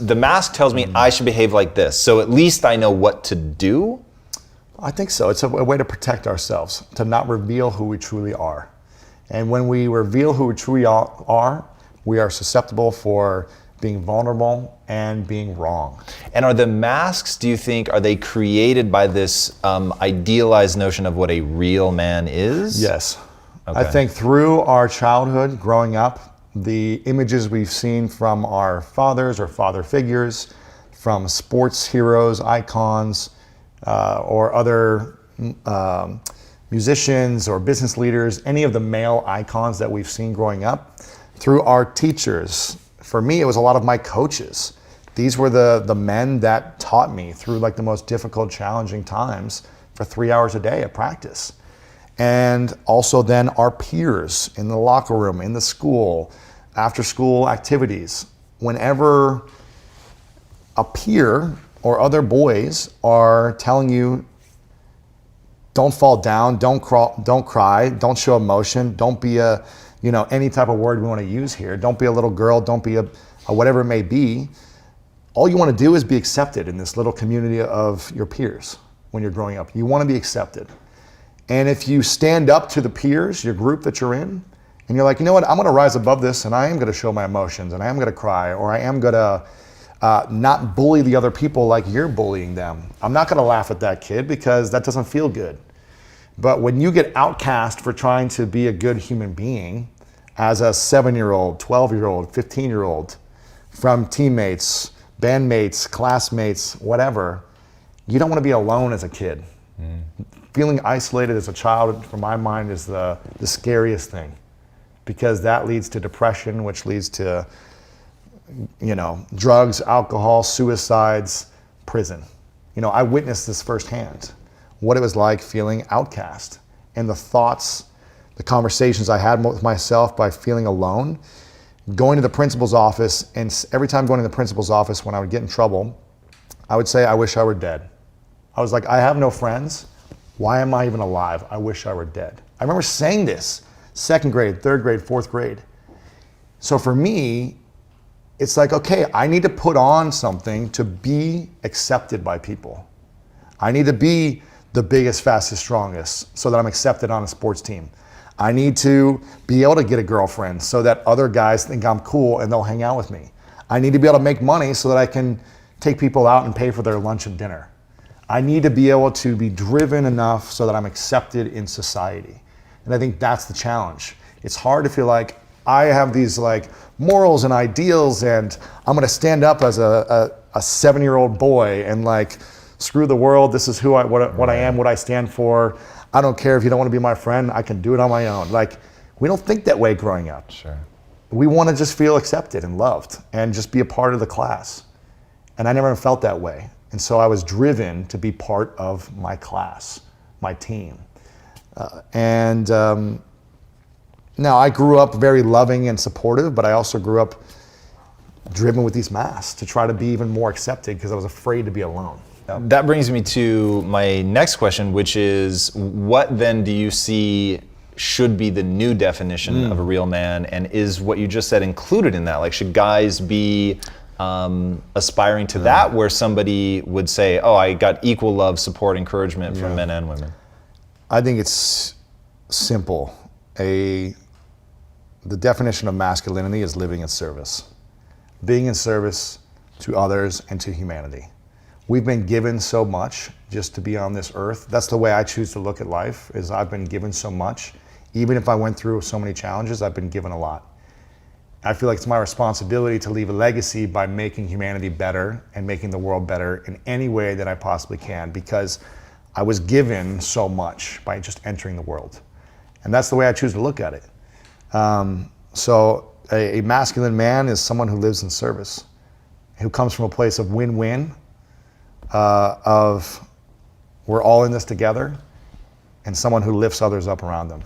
The mask tells me I should behave like this, so at least I know what to do? I think so. It's a way to protect ourselves, to not reveal who we truly are. And when we reveal who we truly are, we are susceptible for being vulnerable and being wrong. And are the masks, do you think, are they created by this idealized notion of what a real man is? Yes. Okay. I think through our childhood, growing up, the images we've seen from our fathers or father figures, from sports heroes, icons, or other musicians or business leaders, any of the male icons that we've seen growing up, through our teachers. For me, it was a lot of my coaches. These were the men that taught me through like the most difficult, challenging times for 3 hours a day at practice. And also then our peers in the locker room, in the school, after school activities. Whenever a peer or other boys are telling you, don't fall down, don't cry, don't show emotion, don't be any type of word we want to use here. Don't be a little girl, don't be a whatever it may be. All you want to do is be accepted in this little community of your peers when you're growing up. You want to be accepted. And if you stand up to the peers, your group that you're in, and you're like, you know what, I'm going to rise above this and I am going to show my emotions and I am going to cry, or I am going to not bully the other people like you're bullying them. I'm not going to laugh at that kid because that doesn't feel good. But when you get outcast for trying to be a good human being as a 7-year-old, 12-year-old, 15-year-old, from teammates, bandmates, classmates, whatever, you don't want to be alone as a kid. Feeling isolated as a child, from my mind, is the scariest thing, because that leads to depression, which leads to, drugs, alcohol, suicides, prison. I witnessed this firsthand, what it was like feeling outcast, and the thoughts, the conversations I had with myself by feeling alone, going to the principal's office, and every time going to the principal's office when I would get in trouble, I would say, I wish I were dead. I was like, I have no friends. Why am I even alive? I wish I were dead. I remember saying this, 2nd grade, 3rd grade, 4th grade. So for me, it's like, okay, I need to put on something to be accepted by people. I need to be the biggest, fastest, strongest so that I'm accepted on a sports team. I need to be able to get a girlfriend so that other guys think I'm cool and they'll hang out with me. I need to be able to make money so that I can take people out and pay for their lunch and dinner. I need to be able to be driven enough so that I'm accepted in society. And I think that's the challenge. It's hard to feel like I have these like morals and ideals and I'm gonna stand up as a 7-year-old boy and like, screw the world, this is what I am, what I stand for. I don't care if you don't want to be my friend, I can do it on my own. Like, we don't think that way growing up. Sure. We want to just feel accepted and loved and just be a part of the class. And I never felt that way. And so I was driven to be part of my class, my team. Now I grew up very loving and supportive, but I also grew up driven with these masks to try to be even more accepted because I was afraid to be alone. That brings me to my next question, which is, what then do you see should be the new definition of a real man? And is what you just said included in that? Like, should guys be aspiring to that, where somebody would say, oh, I got equal love, support, encouragement from men and women? I think it's simple. The definition of masculinity is living in service. Being in service to others and to humanity. We've been given so much just to be on this earth. That's the way I choose to look at life, is I've been given so much. Even if I went through so many challenges, I've been given a lot. I feel like it's my responsibility to leave a legacy by making humanity better and making the world better in any way that I possibly can, because I was given so much by just entering the world. And that's the way I choose to look at it. So a masculine man is someone who lives in service, who comes from a place of win-win, of we're all in this together, and someone who lifts others up around them.